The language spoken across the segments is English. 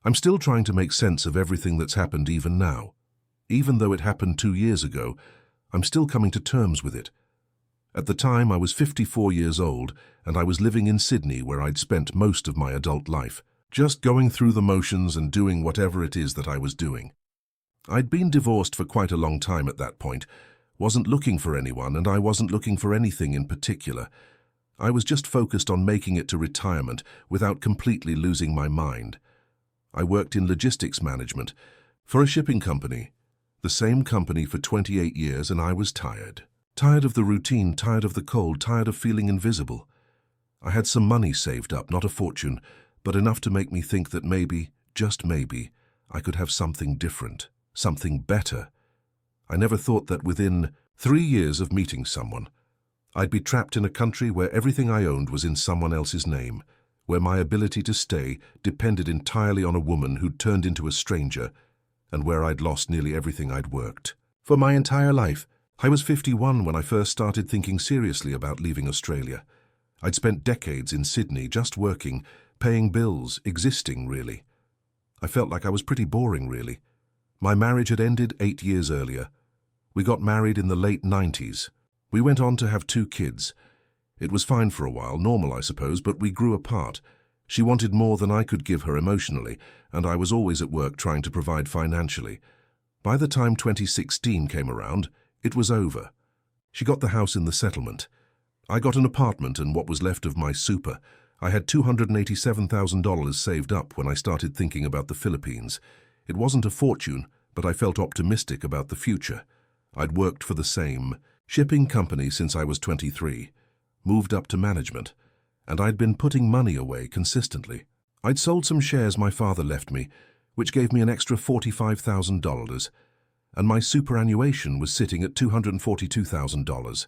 I'm still trying to make sense of everything that's happened even now. Even though it happened 2 years ago, I'm still coming to terms with it. At the time, I was 54 years old, and I was living in Sydney, where I'd spent most of my adult life, just going through the motions and doing whatever it is that I was doing. I'd been divorced for quite a long time at that point, wasn't looking for anyone, and I wasn't looking for anything in particular. I was just focused on making it to retirement without completely losing my mind. I worked in logistics management for a shipping company, the same company for 28 years, and I was tired. Tired of the routine, tired of the cold, tired of feeling invisible. I had some money saved up, not a fortune, but enough to make me think that maybe, just maybe, I could have something different, something better. I never thought that within 3 years of meeting someone, I'd be trapped in a country where everything I owned was in someone else's name, where my ability to stay depended entirely on a woman who'd turned into a stranger, and where I'd lost nearly everything I'd worked for my entire life. I was 51 when I first started thinking seriously about leaving Australia. I'd spent decades in Sydney just working, paying bills, existing, really. I felt like I was pretty boring, really. My marriage had ended 8 years earlier. We got married in the late 90s. We went on to have 2 kids. It was fine for a while, normal I suppose, but we grew apart. She wanted more than I could give her emotionally, and I was always at work trying to provide financially. By the time 2016 came around, it was over. She got the house in the settlement. I got an apartment and what was left of my super. I had $287,000 saved up when I started thinking about the Philippines. It wasn't a fortune, but I felt optimistic about the future. I'd worked for the same shipping company since I was 23, moved up to management, and I'd been putting money away consistently. I'd sold some shares my father left me, which gave me an extra $45,000, and my superannuation was sitting at $242,000.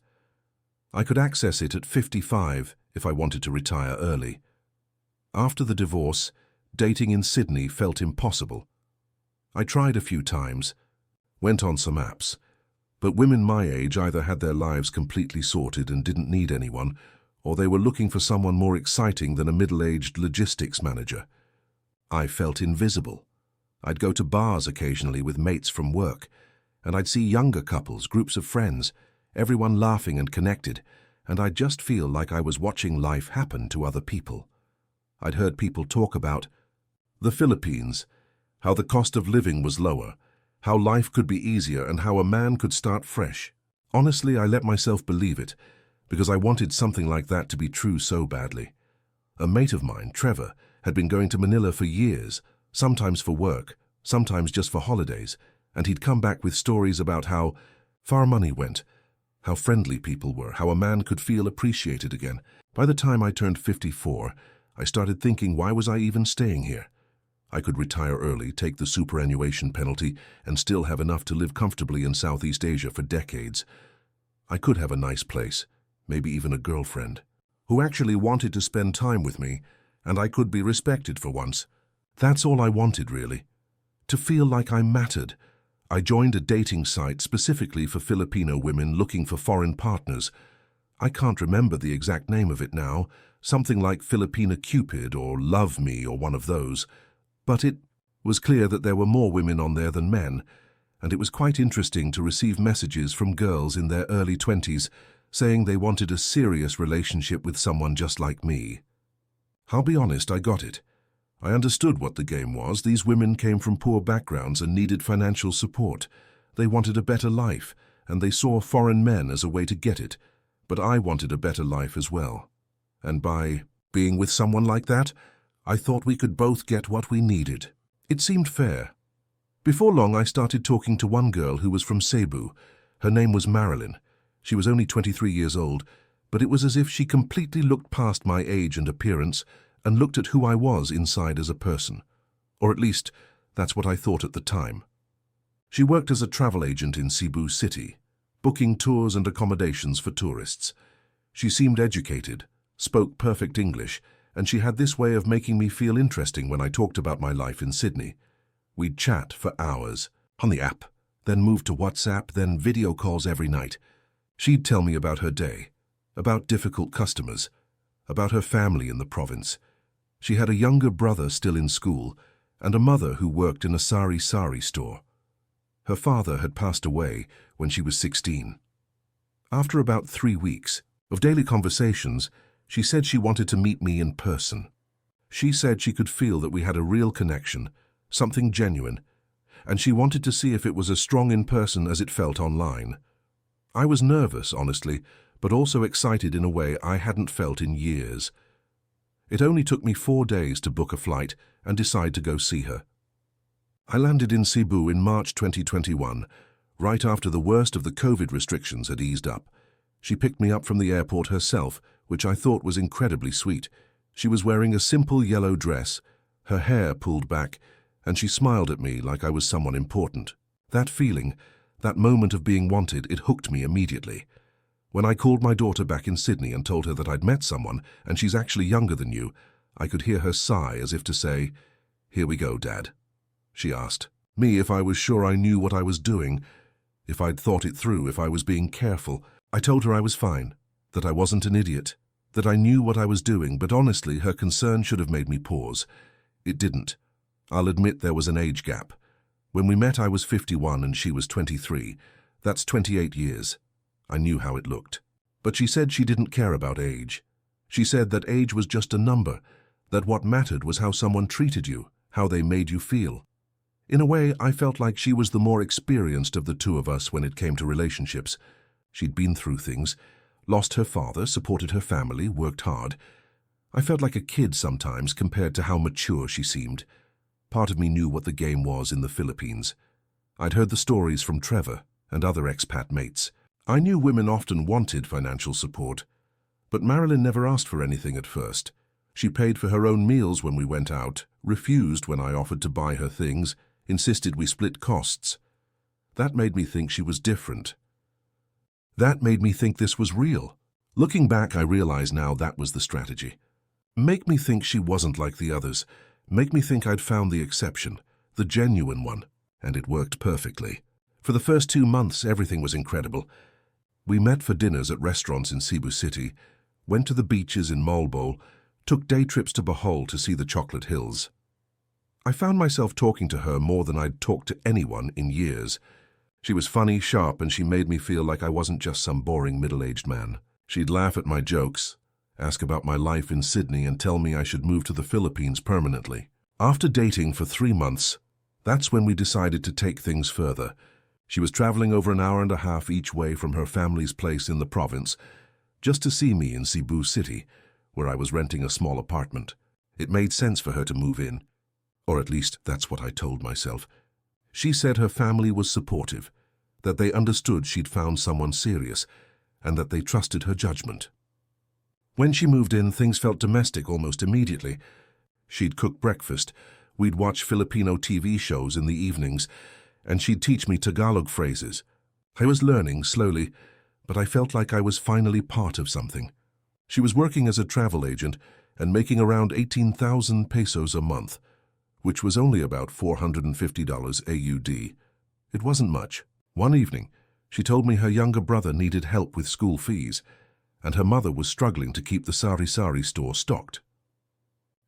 I could access it at 55 if I wanted to retire early. After the divorce, dating in Sydney felt impossible. I tried a few times, went on some apps, but women my age either had their lives completely sorted and didn't need anyone, or they were looking for someone more exciting than a middle-aged logistics manager. I felt invisible. I'd go to bars occasionally with mates from work, and I'd see younger couples, groups of friends, everyone laughing and connected, and I'd just feel like I was watching life happen to other people. I'd heard people talk about the Philippines, how the cost of living was lower, how life could be easier, and how a man could start fresh. Honestly, I let myself believe it, because I wanted something like that to be true so badly. A mate of mine, Trevor, had been going to Manila for years, sometimes for work, sometimes just for holidays, and he'd come back with stories about how far money went, how friendly people were, how a man could feel appreciated again. By the time I turned 54, I started thinking, why was I even staying here? I could retire early, take the superannuation penalty, and still have enough to live comfortably in Southeast Asia for decades. I could have a nice place, maybe even a girlfriend, who actually wanted to spend time with me, and I could be respected for once. That's all I wanted, really. To feel like I mattered. I joined a dating site specifically for Filipino women looking for foreign partners. I can't remember the exact name of it now, something like Filipina Cupid or Love Me or one of those. But it was clear that there were more women on there than men, and it was quite interesting to receive messages from girls in their early 20s saying they wanted a serious relationship with someone just like me. I'll be honest, I got it. I understood what the game was. These women came from poor backgrounds and needed financial support. They wanted a better life, and they saw foreign men as a way to get it. But I wanted a better life as well. And by being with someone like that, I thought we could both get what we needed. It seemed fair. Before long, I started talking to one girl who was from Cebu. Her name was Marilyn. She was only 23 years old, but it was as if she completely looked past my age and appearance and looked at who I was inside as a person. Or at least, that's what I thought at the time. She worked as a travel agent in Cebu City, booking tours and accommodations for tourists. She seemed educated, spoke perfect English, and she had this way of making me feel interesting when I talked about my life in Sydney. We'd chat for hours, on the app, then move to WhatsApp, then video calls every night. She'd tell me about her day, about difficult customers, about her family in the province. She had a younger brother still in school, and a mother who worked in a sari store. Her father had passed away when she was 16. After about 3 weeks of daily conversations, she said she wanted to meet me in person. She said she could feel that we had a real connection, something genuine, and she wanted to see if it was as strong in person as it felt online. I was nervous, honestly, but also excited in a way I hadn't felt in years. It only took me 4 days to book a flight and decide to go see her. I landed in Cebu in March 2021, right after the worst of the COVID restrictions had eased up. She picked me up from the airport herself, which I thought was incredibly sweet. She was wearing a simple yellow dress, her hair pulled back, and she smiled at me like I was someone important. That feeling, that moment of being wanted, it hooked me immediately. When I called my daughter back in Sydney and told her that I'd met someone, and she's actually younger than you, I could hear her sigh as if to say, "Here we go, Dad." She asked me if I was sure I knew what I was doing, if I'd thought it through, if I was being careful. I told her I was fine, that I wasn't an idiot, that I knew what I was doing, but honestly, her concern should have made me pause. It didn't. I'll admit there was an age gap. When we met, I was 51 and she was 23. That's 28 years. I knew how it looked. But she said she didn't care about age. She said that age was just a number, that what mattered was how someone treated you, how they made you feel. In a way, I felt like she was the more experienced of the two of us when it came to relationships. She'd been through things, lost her father, supported her family, worked hard. I felt like a kid sometimes compared to how mature she seemed. Part of me knew what the game was in the Philippines. I'd heard the stories from Trevor and other expat mates. I knew women often wanted financial support, but Marilyn never asked for anything at first. She paid for her own meals when we went out, refused when I offered to buy her things, insisted we split costs. That made me think she was different. That made me think this was real. Looking back, I realize now that was the strategy. Make me think she wasn't like the others. Make me think I'd found the exception, the genuine one, and it worked perfectly. For the first 2 months, everything was incredible. We met for dinners at restaurants in Cebu City, went to the beaches in Malbo, took day trips to Bohol to see the chocolate hills. I found myself talking to her more than I'd talked to anyone in years. She was funny, sharp, and she made me feel like I wasn't just some boring middle-aged man. She'd laugh at my jokes, ask about my life in Sydney, and tell me I should move to the Philippines permanently. After dating for 3 months, that's when we decided to take things further. She was traveling over an hour and a half each way from her family's place in the province, just to see me in Cebu City, where I was renting a small apartment. It made sense for her to move in, or at least that's what I told myself. She said her family was supportive, that they understood she'd found someone serious, and that they trusted her judgment. When she moved in, things felt domestic almost immediately. She'd cook breakfast, we'd watch Filipino TV shows in the evenings, and she'd teach me Tagalog phrases. I was learning slowly, but I felt like I was finally part of something. She was working as a travel agent and making around 18,000 pesos a month, which was only about $450 AUD. It wasn't much. One evening, she told me her younger brother needed help with school fees, and her mother was struggling to keep the sari store stocked.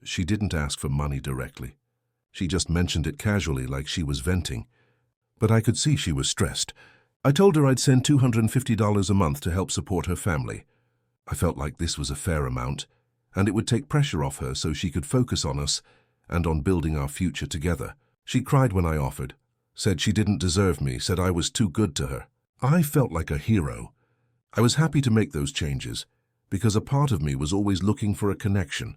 She didn't ask for money directly. She just mentioned it casually, like she was venting. But I could see she was stressed. I told her I'd send $250 a month to help support her family. I felt like this was a fair amount, and it would take pressure off her so she could focus on us and on building our future together. She cried when I offered, said she didn't deserve me, said I was too good to her. I felt like a hero. I was happy to make those changes, because a part of me was always looking for a connection,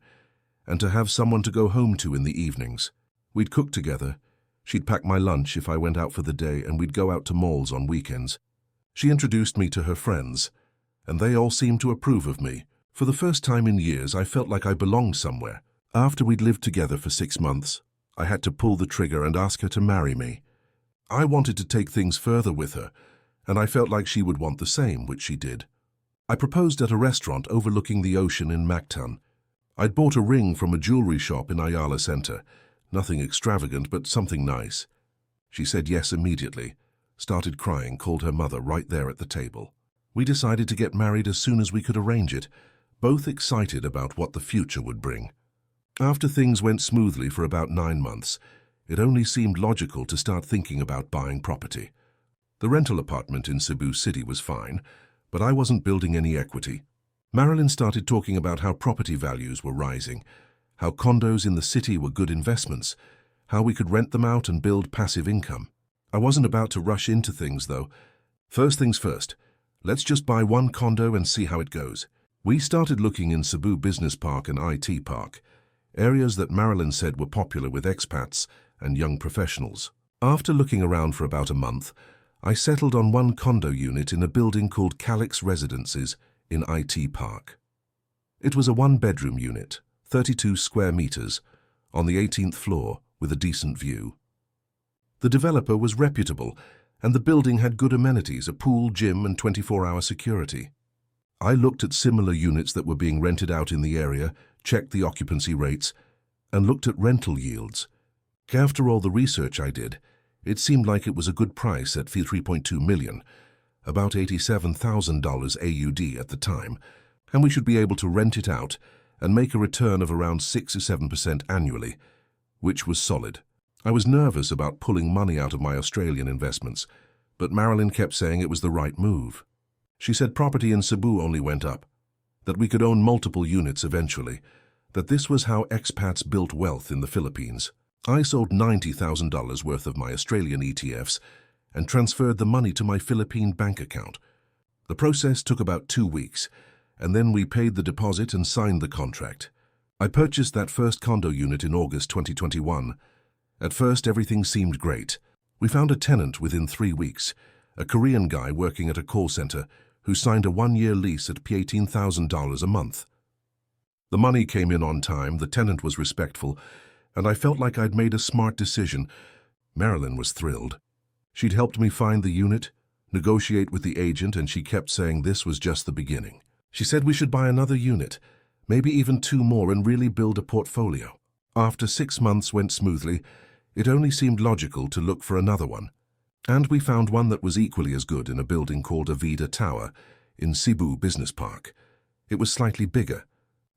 and to have someone to go home to in the evenings. We'd cook together. She'd pack my lunch if I went out for the day, and we'd go out to malls on weekends. She introduced me to her friends, and they all seemed to approve of me. For the first time in years, I felt like I belonged somewhere. After we'd lived together for 6 months, I had to pull the trigger and ask her to marry me. I wanted to take things further with her, and I felt like she would want the same, which she did. I proposed at a restaurant overlooking the ocean in Mactan. I'd bought a ring from a jewelry shop in Ayala Center. Nothing extravagant, but something nice. She said yes immediately, started crying, called her mother right there at the table. We decided to get married as soon as we could arrange it, both excited about what the future would bring. After things went smoothly for about 9 months, it only seemed logical to start thinking about buying property. The rental apartment in Cebu City was fine, but I wasn't building any equity. Marilyn started talking about how property values were rising, how condos in the city were good investments, how we could rent them out and build passive income. I wasn't about to rush into things, though. First things first, let's just buy one condo and see how it goes. We started looking in Cebu Business Park and IT Park, areas that Marilyn said were popular with expats and young professionals. After looking around for about a month, I settled on one condo unit in a building called Calix Residences in IT Park. It was a one-bedroom unit, 32 square meters, on the 18th floor with a decent view. The developer was reputable, and the building had good amenities, a pool, gym, and 24-hour security. I looked at similar units that were being rented out in the area, checked the occupancy rates, and looked at rental yields. After all the research I did, it seemed like it was a good price at 3.2 million, about $87,000 AUD at the time, and we should be able to rent it out and make a return of around 6 or 7% annually, which was solid. I was nervous about pulling money out of my Australian investments, but Marilyn kept saying it was the right move. She said property in Cebu only went up, that we could own multiple units eventually, that this was how expats built wealth in the Philippines. I sold $90,000 worth of my Australian ETFs and transferred the money to my Philippine bank account. The process took about 2 weeks, and then we paid the deposit and signed the contract. I purchased that first condo unit in August 2021. At first, everything seemed great. We found a tenant within 3 weeks, a Korean guy working at a call center who signed a 1-year lease at $18,000 a month. The money came in on time, the tenant was respectful, and I felt like I'd made a smart decision. Marilyn was thrilled. She'd helped me find the unit, negotiate with the agent, and she kept saying this was just the beginning. She said we should buy another unit, maybe even 2 more, and really build a portfolio. After 6 months went smoothly, it only seemed logical to look for another one. And we found one that was equally as good in a building called Avida Tower in Cebu Business Park. It was slightly bigger,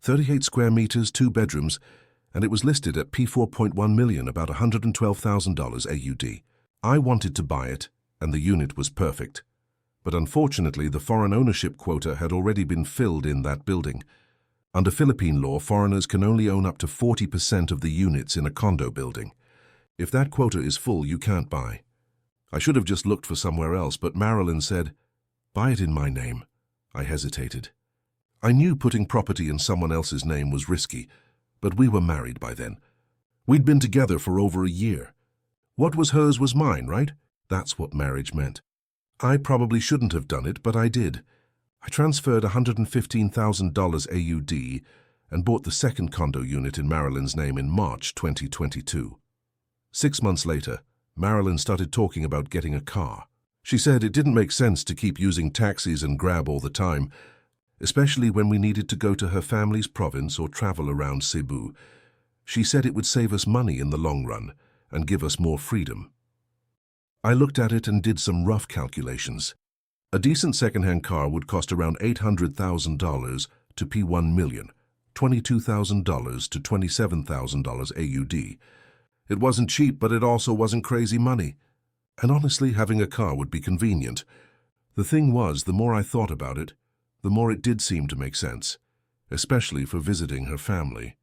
38 square meters, 2 bedrooms, and it was listed at P4.1 million, about $112,000 AUD. I wanted to buy it, and the unit was perfect. But unfortunately, the foreign ownership quota had already been filled in that building. Under Philippine law, foreigners can only own up to 40% of the units in a condo building. If that quota is full, you can't buy. I should have just looked for somewhere else, but Marilyn said, "Buy it in my name." I hesitated. I knew putting property in someone else's name was risky, but we were married by then. We'd been together for over a year. What was hers was mine, right? That's what marriage meant. I probably shouldn't have done it, but I did. I transferred $115,000 AUD and bought the second condo unit in Marilyn's name in March 2022. 6 months later, Marilyn started talking about getting a car. She said it didn't make sense to keep using taxis and Grab all the time, especially when we needed to go to her family's province or travel around Cebu. She said it would save us money in the long run and give us more freedom. I looked at it and did some rough calculations. A decent second-hand car would cost around $800,000 to P1 million, $22,000 to $27,000 AUD. It wasn't cheap, but it also wasn't crazy money. And honestly, having a car would be convenient. The thing was, the more I thought about it, the more it did seem to make sense, especially for visiting her family.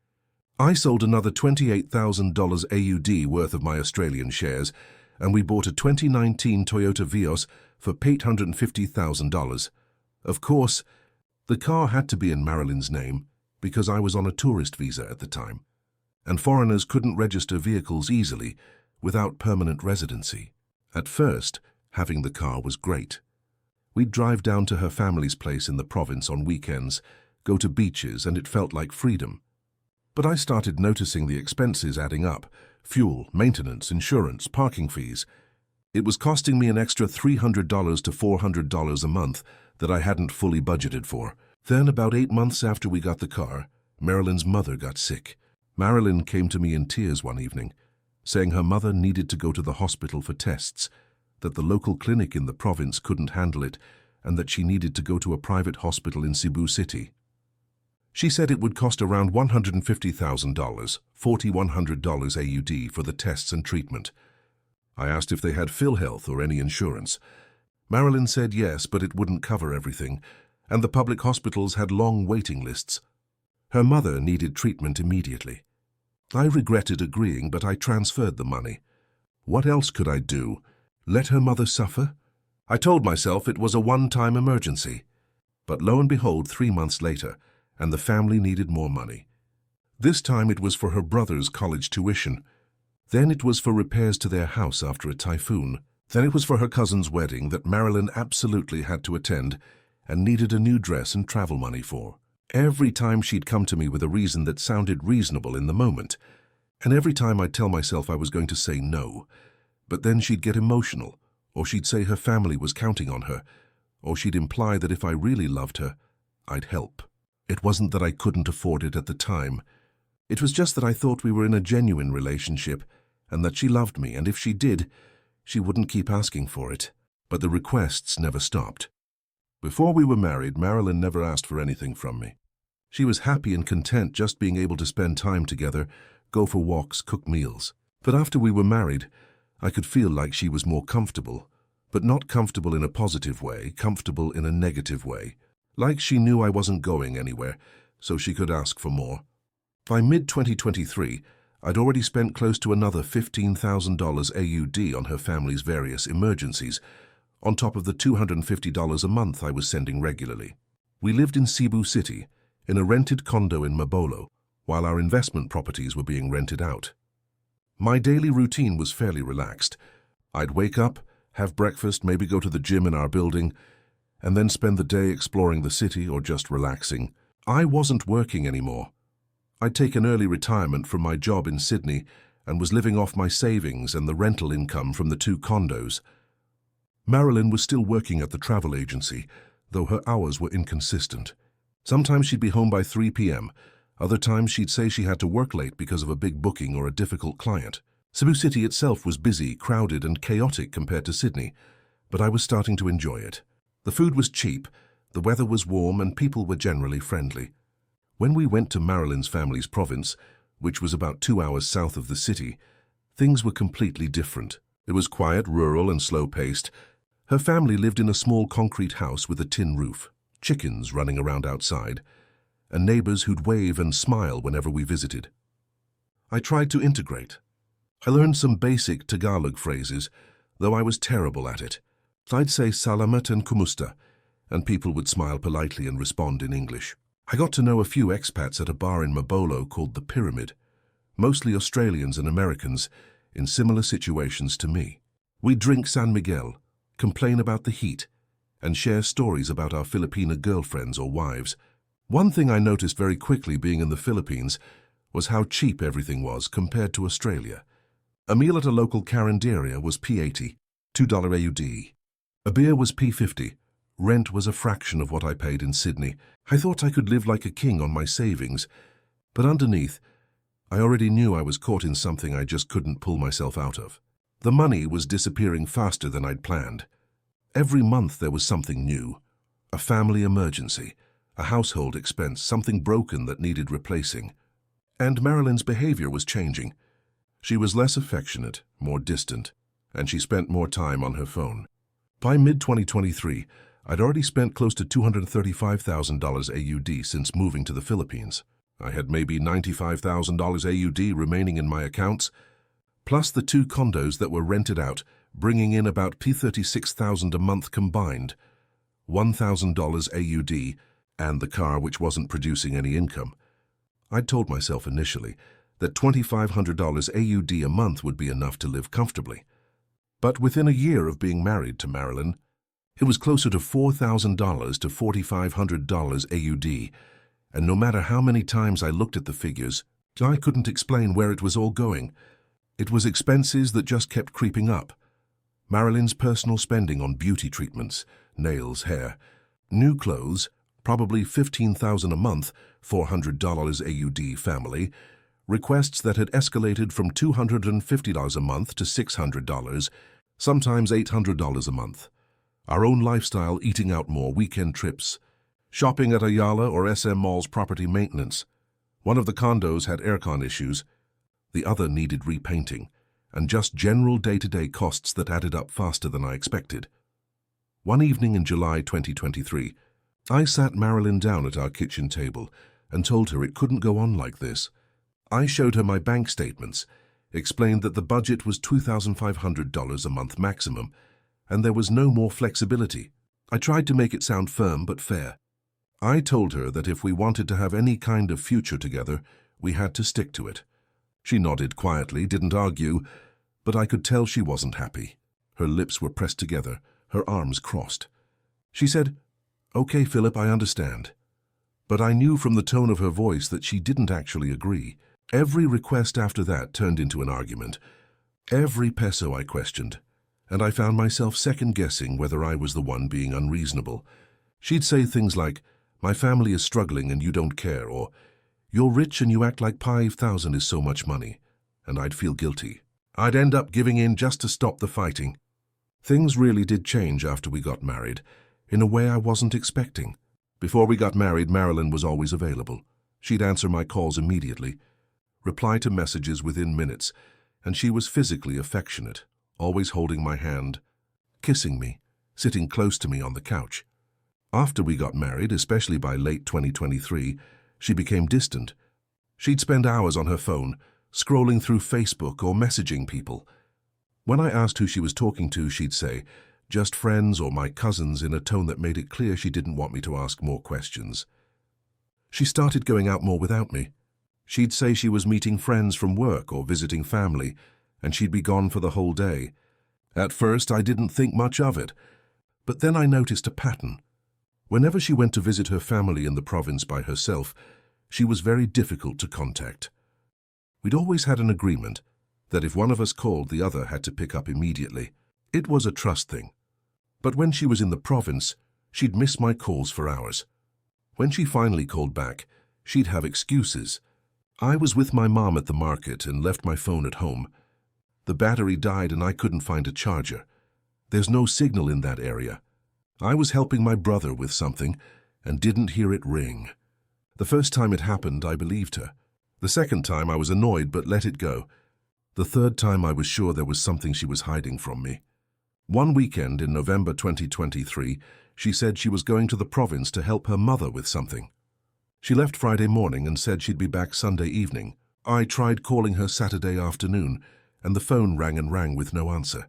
I sold another $28,000 AUD worth of my Australian shares, and we bought a 2019 Toyota Vios for $850,000. Of course, the car had to be in Marilyn's name because I was on a tourist visa at the time, and foreigners couldn't register vehicles easily without permanent residency. At first, having the car was great. We'd drive down to her family's place in the province on weekends, go to beaches, and it felt like freedom. But I started noticing the expenses adding up: fuel, maintenance, insurance, parking fees. It was costing me an extra $300 to $400 a month that I hadn't fully budgeted for. Then, about 8 months after we got the car, Marilyn's mother got sick. Marilyn came to me in tears one evening, saying her mother needed to go to the hospital for tests, that the local clinic in the province couldn't handle it, and that she needed to go to a private hospital in Cebu City. She said it would cost around $150,000, $4,100 AUD for the tests and treatment. I asked if they had PhilHealth or any insurance. Marilyn said yes, but it wouldn't cover everything, and the public hospitals had long waiting lists. Her mother needed treatment immediately. I regretted agreeing, but I transferred the money. What else could I do? Let her mother suffer? I told myself it was a one-time emergency. But lo and behold, 3 months later, and the family needed more money. This time it was for her brother's college tuition. Then it was for repairs to their house after a typhoon. Then it was for her cousin's wedding that Marilyn absolutely had to attend and needed a new dress and travel money for. Every time she'd come to me with a reason that sounded reasonable in the moment, and every time I'd tell myself I was going to say no, but then she'd get emotional, or she'd say her family was counting on her, or she'd imply that if I really loved her, I'd help. It wasn't that I couldn't afford it at the time. It was just that I thought we were in a genuine relationship, and that she loved me, and if she did, she wouldn't keep asking for it. But the requests never stopped. Before we were married, Marilyn never asked for anything from me. She was happy and content just being able to spend time together, go for walks, cook meals. But after we were married, I could feel like she was more comfortable, but not comfortable in a positive way, comfortable in a negative way. Like she knew I wasn't going anywhere, so she could ask for more. By mid-2023, I'd already spent close to another $15,000 AUD on her family's various emergencies, on top of the $250 a month I was sending regularly. We lived in Cebu City, in a rented condo in Mabolo, while our investment properties were being rented out. My daily routine was fairly relaxed. I'd wake up, have breakfast, maybe go to the gym in our building, and then spend the day exploring the city or just relaxing. I wasn't working anymore. I'd taken early retirement from my job in Sydney and was living off my savings and the rental income from the 2 condos. Marilyn was still working at the travel agency, though her hours were inconsistent. Sometimes she'd be home by 3 p.m. Other times she'd say she had to work late because of a big booking or a difficult client. Cebu City itself was busy, crowded, and chaotic compared to Sydney, but I was starting to enjoy it. The food was cheap, the weather was warm, and people were generally friendly. When we went to Marilyn's family's province, which was about 2 hours south of the city, things were completely different. It was quiet, rural, and slow-paced. Her family lived in a small concrete house with a tin roof, chickens running around outside, and neighbors who'd wave and smile whenever we visited. I tried to integrate. I learned some basic Tagalog phrases, though I was terrible at it. I'd say salamat and kumusta, and people would smile politely and respond in English. I got to know a few expats at a bar in Mabolo called the Pyramid, mostly Australians and Americans in similar situations to me. We'd drink San Miguel, complain about the heat, and share stories about our Filipina girlfriends or wives. One thing I noticed very quickly being in the Philippines was how cheap everything was compared to Australia. A meal at a local carinderia was P80, $2 AUD. A beer was P50. Rent was a fraction of what I paid in Sydney. I thought I could live like a king on my savings, but underneath, I already knew I was caught in something I just couldn't pull myself out of. The money was disappearing faster than I'd planned. Every month there was something new. A family emergency, a household expense, something broken that needed replacing. And Marilyn's behavior was changing. She was less affectionate, more distant, and she spent more time on her phone. By mid-2023, I'd already spent close to $235,000 AUD since moving to the Philippines. I had maybe $95,000 AUD remaining in my accounts, plus the 2 condos that were rented out, bringing in about $36,000 a month combined, $1,000 AUD, and the car which wasn't producing any income. I'd told myself initially that $2,500 AUD a month would be enough to live comfortably. But within a year of being married to Marilyn, it was closer to $4,000 to $4,500 AUD, and no matter how many times I looked at the figures, I couldn't explain where it was all going. It was expenses that just kept creeping up. Marilyn's personal spending on beauty treatments, nails, hair, new clothes, probably $15,000 a month, $400 AUD family, requests that had escalated from $250 a month to $600, sometimes $800 a month. Our own lifestyle, eating out more, weekend trips, shopping at Ayala or SM Mall's property maintenance. One of the condos had aircon issues. The other needed repainting, and just general day-to-day costs that added up faster than I expected. One evening in July 2023, I sat Marilyn down at our kitchen table and told her it couldn't go on like this. I showed her my bank statements, explained that the budget was $2,500 a month maximum, and there was no more flexibility. I tried to make it sound firm but fair. I told her that if we wanted to have any kind of future together, we had to stick to it. She nodded quietly, didn't argue, but I could tell she wasn't happy. Her lips were pressed together, her arms crossed. She said, "Okay, Philip, I understand." But I knew from the tone of her voice that she didn't actually agree. Every request after that turned into an argument. Every peso I questioned, and I found myself second-guessing whether I was the one being unreasonable. She'd say things like, "My family is struggling and you don't care," or "You're rich and you act like 5,000 is so much money," and I'd feel guilty. I'd end up giving in just to stop the fighting. Things really did change after we got married, in a way I wasn't expecting. Before we got married, Marilyn was always available. She'd answer my calls immediately, reply to messages within minutes, and she was physically affectionate, always holding my hand, kissing me, sitting close to me on the couch. After we got married, especially by late 2023, she became distant. She'd spend hours on her phone, scrolling through Facebook or messaging people. When I asked who she was talking to, she'd say, "Just friends or my cousins," in a tone that made it clear she didn't want me to ask more questions. She started going out more without me. She'd say she was meeting friends from work or visiting family, and she'd be gone for the whole day. At first, I didn't think much of it, but then I noticed a pattern. Whenever she went to visit her family in the province by herself, she was very difficult to contact. We'd always had an agreement that if one of us called, the other had to pick up immediately. It was a trust thing. But when she was in the province, she'd miss my calls for hours. When she finally called back, she'd have excuses. I was with my mom at the market and left my phone at home. The battery died and I couldn't find a charger. There's no signal in that area. I was helping my brother with something and didn't hear it ring. The first time it happened, I believed her. The second time, I was annoyed but let it go. The third time, I was sure there was something she was hiding from me. One weekend in November 2023, she said she was going to the province to help her mother with something. She left Friday morning and said she'd be back Sunday evening. I tried calling her Saturday afternoon, and the phone rang and rang with no answer.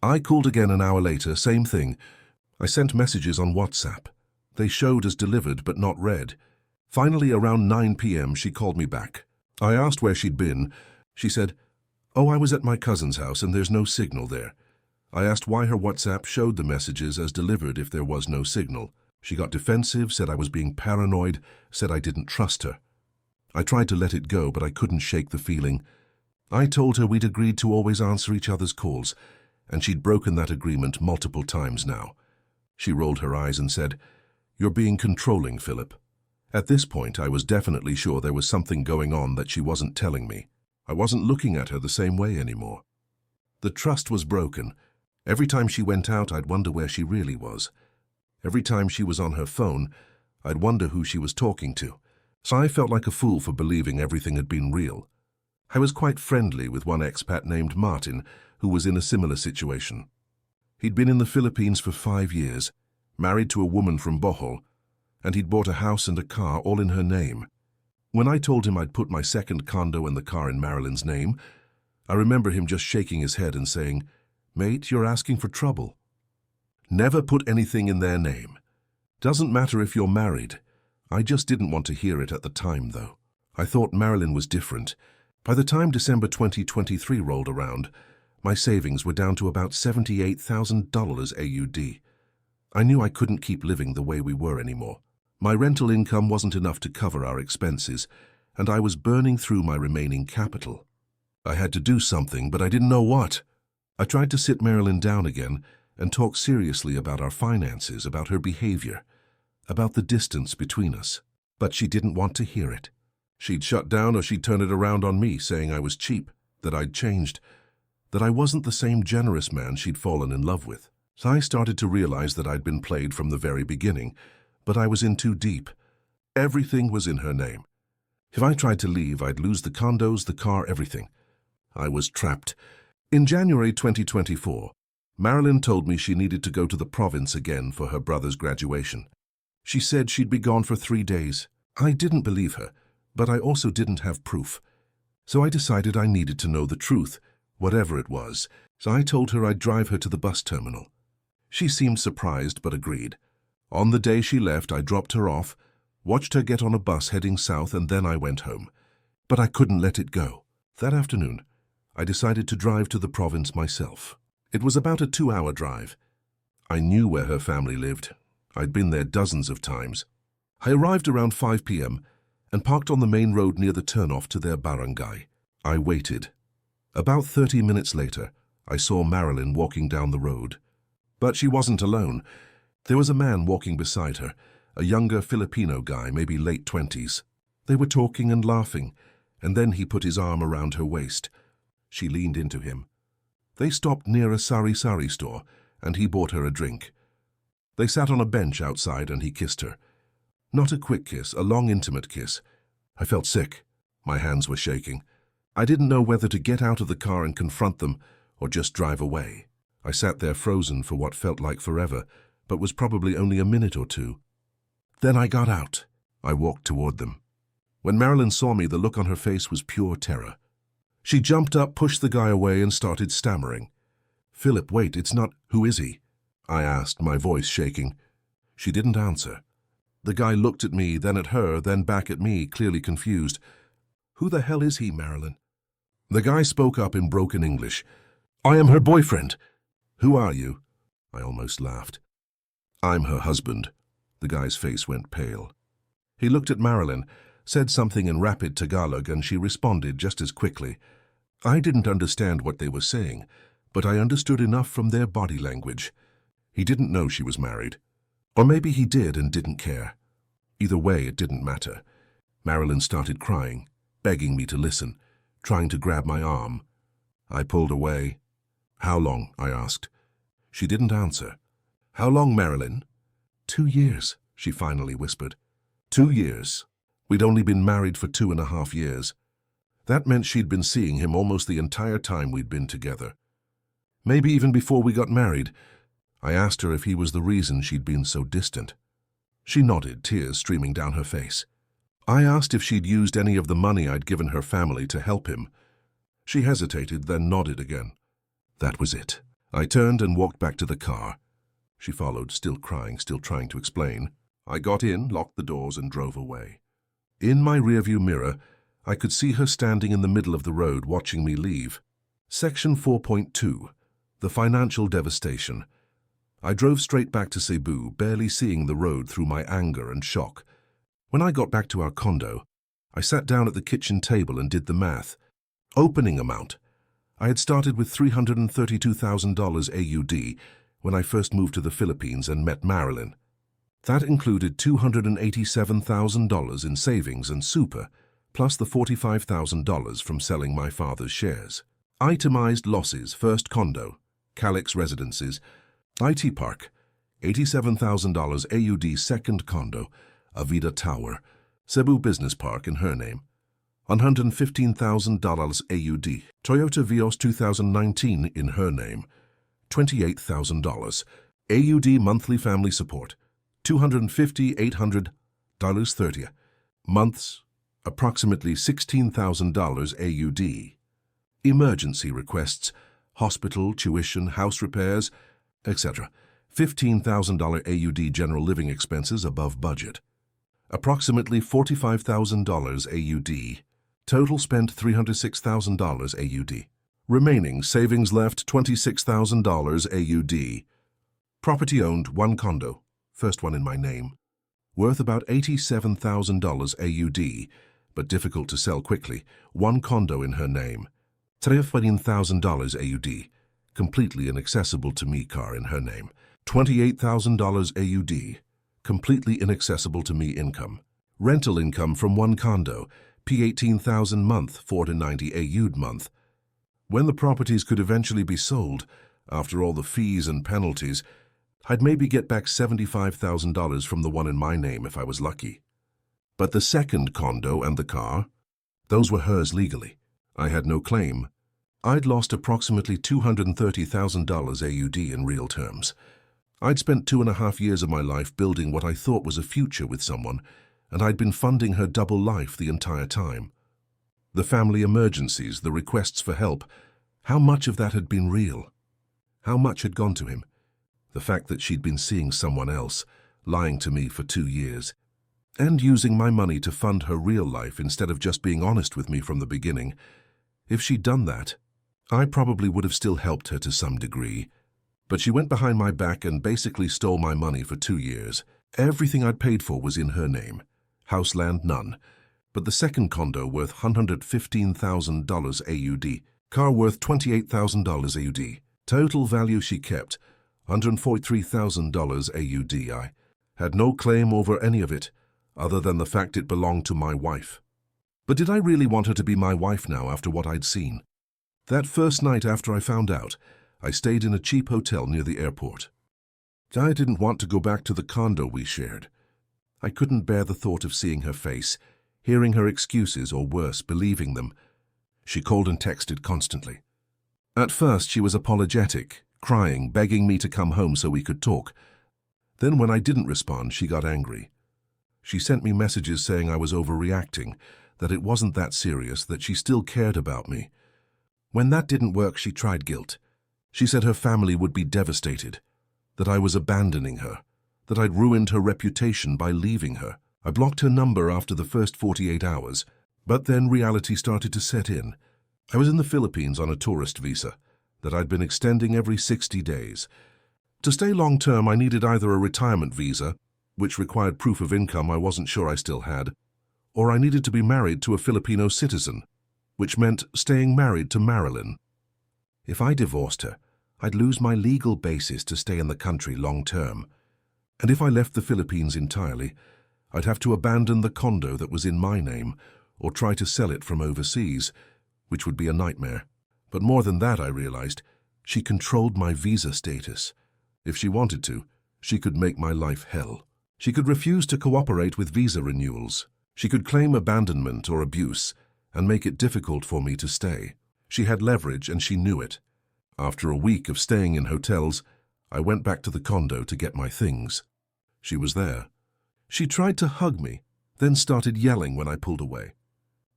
I called again an hour later, same thing. I sent messages on WhatsApp. They showed as delivered but not read. Finally, around 9 p.m., she called me back. I asked where she'd been. She said, "Oh, I was at my cousin's house and there's no signal there." I asked why her WhatsApp showed the messages as delivered if there was no signal. She got defensive, said I was being paranoid, said I didn't trust her. I tried to let it go, but I couldn't shake the feeling. I told her we'd agreed to always answer each other's calls, and she'd broken that agreement multiple times now. She rolled her eyes and said, "You're being controlling, Philip." At this point, I was definitely sure there was something going on that she wasn't telling me. I wasn't looking at her the same way anymore. The trust was broken. Every time she went out, I'd wonder where she really was. Every time she was on her phone, I'd wonder who she was talking to. So I felt like a fool for believing everything had been real. I was quite friendly with one expat named Martin, who was in a similar situation. He'd been in the Philippines for 5 years, married to a woman from Bohol, and he'd bought a house and a car all in her name. When I told him I'd put my second condo and the car in Marilyn's name, I remember him just shaking his head and saying, "Mate, you're asking for trouble. Never put anything in their name. Doesn't matter if you're married." I just didn't want to hear it at the time, though. I thought Marilyn was different. By the time December 2023 rolled around, my savings were down to about $78,000 AUD. I knew I couldn't keep living the way we were anymore. My rental income wasn't enough to cover our expenses, and I was burning through my remaining capital. I had to do something, but I didn't know what. I tried to sit Marilyn down again and talk seriously about our finances, about her behavior, about the distance between us. But she didn't want to hear it. She'd shut down or she'd turn it around on me, saying I was cheap, that I'd changed, that I wasn't the same generous man she'd fallen in love with. So I started to realize that I'd been played from the very beginning, but I was in too deep. Everything was in her name. If I tried to leave, I'd lose the condos, the car, everything. I was trapped. In January 2024, Marilyn told me she needed to go to the province again for her brother's graduation. She said she'd be gone for 3 days. I didn't believe her, but I also didn't have proof. So I decided I needed to know the truth, whatever it was. So I told her I'd drive her to the bus terminal. She seemed surprised but agreed. On the day she left, I dropped her off, watched her get on a bus heading south, and then I went home. But I couldn't let it go. That afternoon, I decided to drive to the province myself. It was about a 2-hour drive. I knew where her family lived. I'd been there dozens of times. I arrived around 5 p.m. and parked on the main road near the turnoff to their barangay. I waited. About 30 minutes later, I saw Marilyn walking down the road. But she wasn't alone. There was a man walking beside her, a younger Filipino guy, maybe late 20s. They were talking and laughing, and then he put his arm around her waist. She leaned into him. They stopped near a sari-sari store, and he bought her a drink. They sat on a bench outside, and he kissed her. Not a quick kiss, a long, intimate kiss. I felt sick. My hands were shaking. I didn't know whether to get out of the car and confront them or just drive away. I sat there frozen for what felt like forever, but was probably only a minute or two. Then I got out. I walked toward them. When Marilyn saw me, the look on her face was pure terror. She jumped up, pushed the guy away, and started stammering. "Philip, wait, it's not— Who is he?" I asked, my voice shaking. She didn't answer. The guy looked at me, then at her, then back at me, clearly confused. "Who the hell is he, Marilyn?" The guy spoke up in broken English. "I am her boyfriend." "Who are you?" I almost laughed. "I'm her husband." The guy's face went pale. He looked at Marilyn, said something in rapid Tagalog, and she responded just as quickly. I didn't understand what they were saying, but I understood enough from their body language. He didn't know she was married. Or maybe he did and didn't care. Either way, it didn't matter. Marilyn started crying, begging me to listen, trying to grab my arm. I pulled away. "How long?" I asked. She didn't answer. "How long, Marilyn?" 2 years, she finally whispered. 2 years. We'd only been married for 2.5 years. That meant she'd been seeing him almost the entire time we'd been together. Maybe even before we got married. I asked her if he was the reason she'd been so distant. She nodded, tears streaming down her face. I asked if she'd used any of the money I'd given her family to help him. She hesitated, then nodded again. That was it. I turned and walked back to the car. She followed, still crying, still trying to explain. I got in, locked the doors, and drove away. In my rearview mirror, I could see her standing in the middle of the road watching me leave. Section 4.2. The Financial Devastation. I drove straight back to Cebu, barely seeing the road through my anger and shock. When I got back to our condo, I sat down at the kitchen table and did the math. Opening amount. I had started with $332,000 AUD when I first moved to the Philippines and met Marilyn. That included $287,000 in savings and super, plus the $45,000 from selling my father's shares. Itemized losses: first condo, Calix Residences, IT Park, $87,000 AUD second condo, Avida Tower, Cebu Business Park in her name, $115,000 AUD, Toyota Vios 2019 in her name, $28,000 AUD monthly family support, $250,800 months, approximately $16,000 AUD. Emergency requests, hospital, tuition, house repairs, etc. $15,000 AUD general living expenses above budget. Approximately $45,000 AUD. Total spent $306,000 AUD. Remaining savings left $26,000 AUD. Property owned: 1 condo, first one in my name, worth about $87,000 AUD, but difficult to sell quickly. 1 condo in her name, $13,000 AUD, completely inaccessible to me car in her name, $28,000 AUD, completely inaccessible to me income. Rental income from 1 condo, P18,000 month, 490 AUD month. When the properties could eventually be sold, after all the fees and penalties, I'd maybe get back $75,000 from the one in my name if I was lucky. But the second condo and the car, those were hers legally. I had no claim. I'd lost approximately $230,000 AUD in real terms. I'd spent 2.5 years of my life building what I thought was a future with someone, and I'd been funding her double life the entire time. The family emergencies, the requests for help, how much of that had been real? How much had gone to him? The fact that she'd been seeing someone else, lying to me for 2 years, and using my money to fund her real life instead of just being honest with me from the beginning. If she'd done that, I probably would have still helped her to some degree. But she went behind my back and basically stole my money for 2 years. Everything I'd paid for was in her name. House, land, none. But the second condo worth $115,000 AUD. Car worth $28,000 AUD. Total value she kept, $143,000 AUD. I had no claim over any of it, other than the fact it belonged to my wife. But did I really want her to be my wife now after what I'd seen? That first night after I found out, I stayed in a cheap hotel near the airport. I didn't want to go back to the condo we shared. I couldn't bear the thought of seeing her face, hearing her excuses, or worse, believing them. She called and texted constantly. At first, she was apologetic, crying, begging me to come home so we could talk. Then when I didn't respond, she got angry. She sent me messages saying I was overreacting, that it wasn't that serious, that she still cared about me. When that didn't work, she tried guilt. She said her family would be devastated, that I was abandoning her, that I'd ruined her reputation by leaving her. I blocked her number after the first 48 hours, but then reality started to set in. I was in the Philippines on a tourist visa that I'd been extending every 60 days. To stay long-term, I needed either a retirement visa, which required proof of income I wasn't sure I still had, or I needed to be married to a Filipino citizen, which meant staying married to Marilyn. If I divorced her, I'd lose my legal basis to stay in the country long-term. And if I left the Philippines entirely, I'd have to abandon the condo that was in my name or try to sell it from overseas, which would be a nightmare. But more than that, I realized, she controlled my visa status. If she wanted to, she could make my life hell. She could refuse to cooperate with visa renewals. She could claim abandonment or abuse and make it difficult for me to stay. She had leverage and she knew it. After a week of staying in hotels, I went back to the condo to get my things. She was there. She tried to hug me, then started yelling when I pulled away.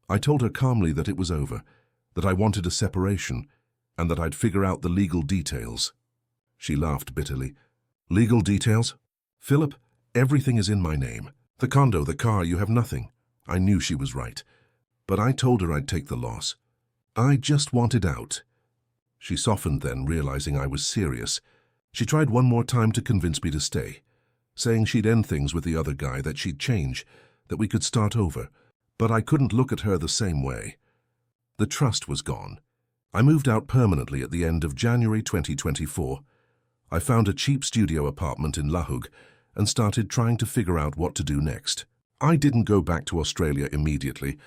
I told her calmly that it was over, that I wanted a separation, and that I'd figure out the legal details. She laughed bitterly. Legal details? Philip, everything is in my name. The condo, the car, you have nothing. I knew she was right. But I told her I'd take the loss. I just wanted out. She softened then, realizing I was serious. She tried one more time to convince me to stay, saying she'd end things with the other guy, that she'd change, that we could start over. But I couldn't look at her the same way. The trust was gone. I moved out permanently at the end of January 2024. I found a cheap studio apartment in Lahug and started trying to figure out what to do next. I didn't go back to Australia immediately.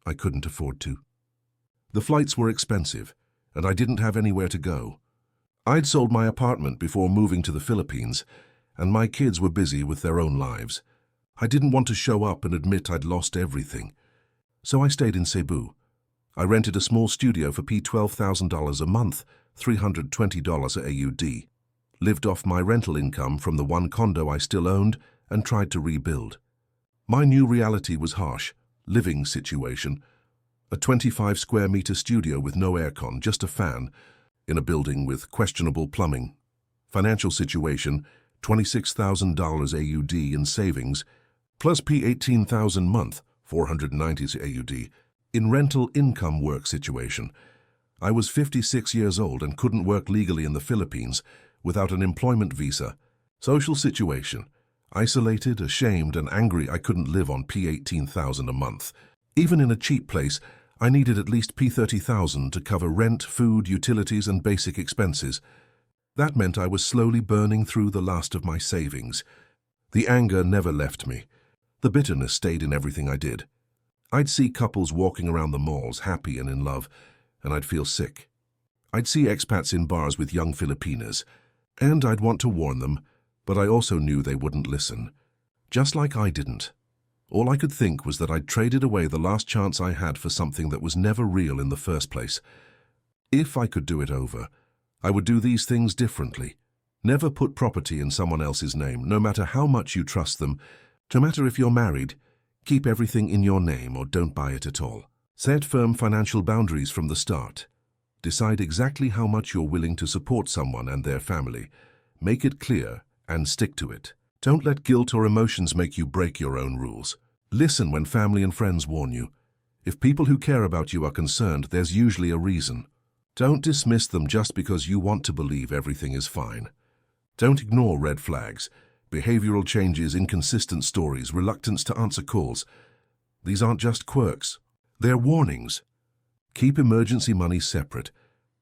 I couldn't afford to. The flights were expensive, and I didn't have anywhere to go. I'd sold my apartment before moving to the Philippines, and my kids were busy with their own lives. I didn't want to show up and admit I'd lost everything. So I stayed in Cebu. I rented a small studio for $12,000 a month, $320 AUD. Lived off my rental income from the one condo I still owned and tried to rebuild. My new reality was harsh. Living situation. A 25 square meter studio with no aircon, just a fan, in a building with questionable plumbing. Financial situation, $26,000 AUD in savings, plus P18,000 month, 490 AUD, in rental income work situation. I was 56 years old and couldn't work legally in the Philippines without an employment visa. Social situation, isolated, ashamed, and angry I couldn't live on P18,000 a month. Even in a cheap place, I needed at least P30,000 to cover rent, food, utilities, and basic expenses. That meant I was slowly burning through the last of my savings. The anger never left me. The bitterness stayed in everything I did. I'd see couples walking around the malls, happy and in love, and I'd feel sick. I'd see expats in bars with young Filipinas, and I'd want to warn them, but I also knew they wouldn't listen. Just like I didn't. All I could think was that I'd traded away the last chance I had for something that was never real in the first place. If I could do it over, I would do these things differently. Never put property in someone else's name, no matter how much you trust them. No matter if you're married, keep everything in your name or don't buy it at all. Set firm financial boundaries from the start. Decide exactly how much you're willing to support someone and their family. Make it clear and stick to it. Don't let guilt or emotions make you break your own rules. Listen when family and friends warn you. If people who care about you are concerned, there's usually a reason. Don't dismiss them just because you want to believe everything is fine. Don't ignore red flags, behavioral changes, inconsistent stories, reluctance to answer calls. These aren't just quirks. They're warnings. Keep emergency money separate.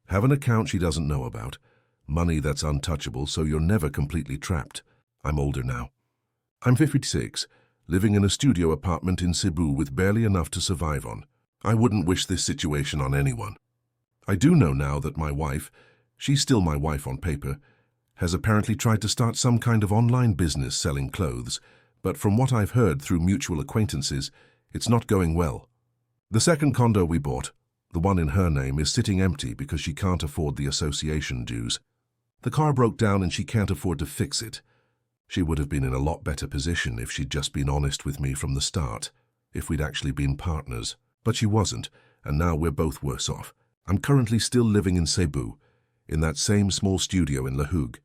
Have an account she doesn't know about. Money that's untouchable so you're never completely trapped. I'm older now. I'm 56, living in a studio apartment in Cebu with barely enough to survive on. I wouldn't wish this situation on anyone. I do know now that my wife, she's still my wife on paper, has apparently tried to start some kind of online business selling clothes, but from what I've heard through mutual acquaintances, it's not going well. The second condo we bought, the one in her name, is sitting empty because she can't afford the association dues. The car broke down and she can't afford to fix it. She would have been in a lot better position if she'd just been honest with me from the start, if we'd actually been partners. But she wasn't, and now we're both worse off. I'm currently still living in Cebu, in that same small studio in Lahug.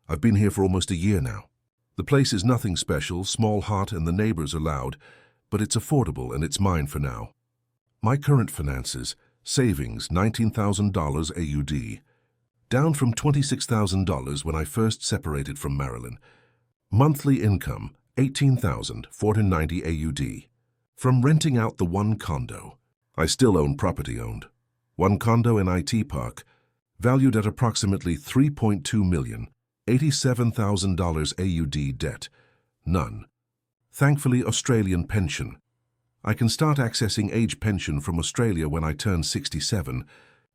I've been here for almost a year now. The place is nothing special, small, hot, and the neighbors are loud, but it's affordable and it's mine for now. My current finances, savings $19,000 AUD, down from $26,000 when I first separated from Marilyn. Monthly income $18,490 AUD. From renting out the one condo. I still own property owned. One condo in IT Park, valued at approximately $3.2 million, $87,000 AUD debt. None. Thankfully, Australian pension. I can start accessing age pension from Australia when I turn 67,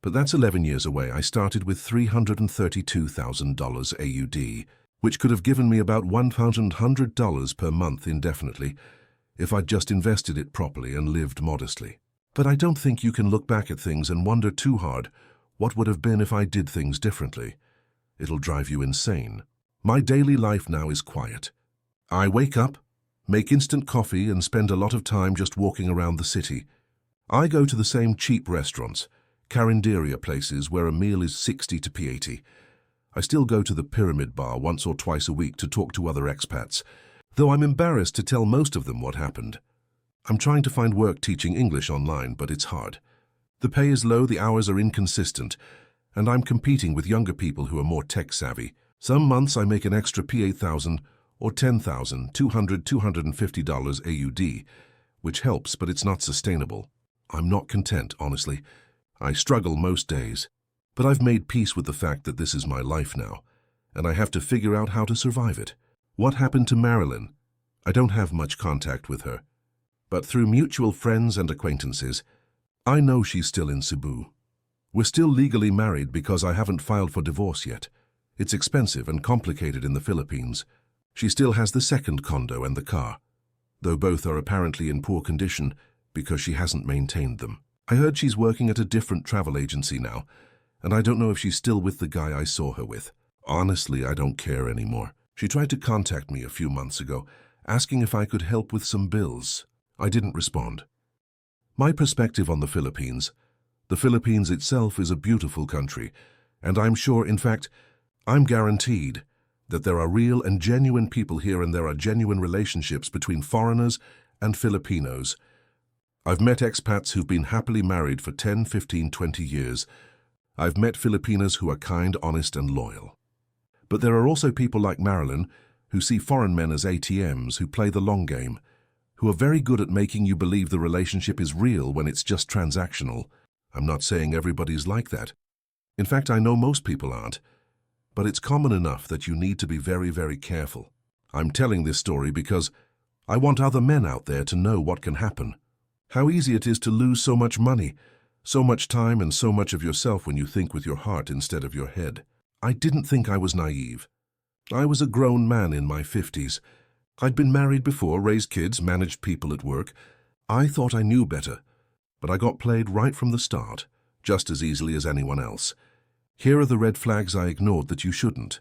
but that's 11 years away. I started with $332,000 AUD, which could have given me about $1,100 per month indefinitely if I'd just invested it properly and lived modestly. But I don't think you can look back at things and wonder too hard what would have been if I did things differently. It'll drive you insane. My daily life now is quiet. I wake up, make instant coffee, and spend a lot of time just walking around the city. I go to the same cheap restaurants, carinderia places where a meal is 60 to p80. I still go to the Pyramid Bar once or twice a week to talk to other expats, though I'm embarrassed to tell most of them what happened. I'm trying to find work teaching English online, but it's hard. The pay is low, the hours are inconsistent, and I'm competing with younger people who are more tech-savvy. Some months I make an extra P8,000 or $10,200, $250 AUD, which helps, but it's not sustainable. I'm not content, honestly. I struggle most days, but I've made peace with the fact that this is my life now, and I have to figure out how to survive it. What happened to Marilyn? I don't have much contact with her, but through mutual friends and acquaintances, I know she's still in Cebu. We're still legally married because I haven't filed for divorce yet. It's expensive and complicated in the Philippines. She still has the second condo and the car, though both are apparently in poor condition because she hasn't maintained them. I heard she's working at a different travel agency now, and I don't know if she's still with the guy I saw her with. Honestly, I don't care anymore. She tried to contact me a few months ago, asking if I could help with some bills. I didn't respond. My perspective on the Philippines itself is a beautiful country, and I'm sure, in fact, I'm guaranteed that there are real and genuine people here and there are genuine relationships between foreigners and Filipinos. I've met expats who've been happily married for 10, 15, 20 years. I've met Filipinas who are kind, honest, and loyal. But there are also people like Marilyn who see foreign men as ATMs, who play the long game, who are very good at making you believe the relationship is real when it's just transactional. I'm not saying everybody's like that. In fact, I know most people aren't. But it's common enough that you need to be very, very careful. I'm telling this story because I want other men out there to know what can happen. How easy it is to lose so much money, so much time, and so much of yourself when you think with your heart instead of your head. I didn't think I was naive. I was a grown man in my 50s, I'd been married before, raised kids, managed people at work. I thought I knew better, but I got played right from the start, just as easily as anyone else. Here are the red flags I ignored that you shouldn't.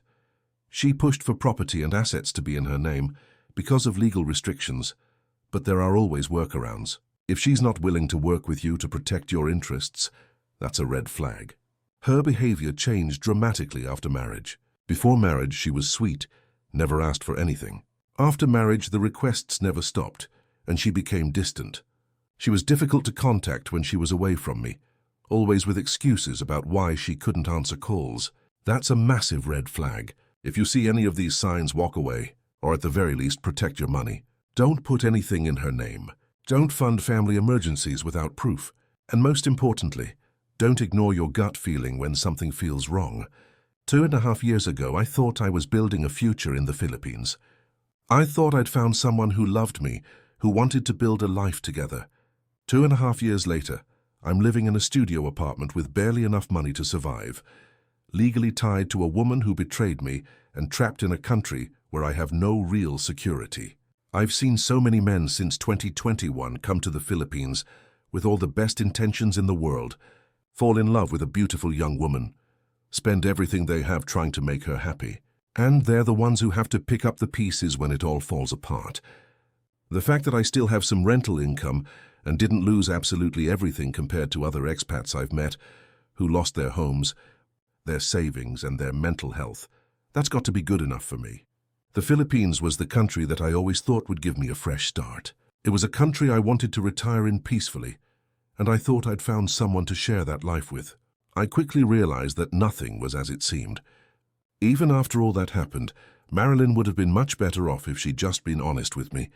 She pushed for property and assets to be in her name because of legal restrictions, but there are always workarounds. If she's not willing to work with you to protect your interests, that's a red flag. Her behavior changed dramatically after marriage. Before marriage, she was sweet, never asked for anything. After marriage, the requests never stopped, and she became distant. She was difficult to contact when she was away from me, always with excuses about why she couldn't answer calls. That's a massive red flag. If you see any of these signs, walk away, or at the very least, protect your money. Don't put anything in her name. Don't fund family emergencies without proof. And most importantly, don't ignore your gut feeling when something feels wrong. 2.5 years ago, I thought I was building a future in the Philippines. I thought I'd found someone who loved me, who wanted to build a life together. 2.5 years later, I'm living in a studio apartment with barely enough money to survive, legally tied to a woman who betrayed me and trapped in a country where I have no real security. I've seen so many men since 2021 come to the Philippines with all the best intentions in the world, fall in love with a beautiful young woman, spend everything they have trying to make her happy, and they're the ones who have to pick up the pieces when it all falls apart. The fact that I still have some rental income and didn't lose absolutely everything compared to other expats I've met who lost their homes, their savings, and their mental health, that's got to be good enough for me. The Philippines was the country that I always thought would give me a fresh start. It was a country I wanted to retire in peacefully, and I thought I'd found someone to share that life with. I quickly realized that nothing was as it seemed. Even after all that happened, Marilyn would have been much better off if she'd just been honest with me.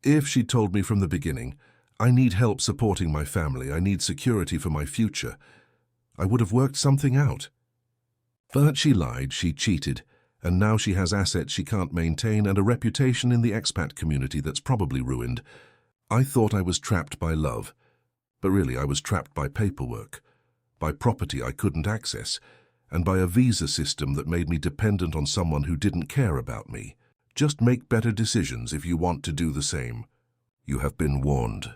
If she'd told me from the beginning, I need help supporting my family, I need security for my future, I would have worked something out. But she lied, she cheated, and now she has assets she can't maintain and a reputation in the expat community that's probably ruined. I thought I was trapped by love, but really I was trapped by paperwork, by property I couldn't access, and by a visa system that made me dependent on someone who didn't care about me. Just make better decisions if you want to do the same. You have been warned.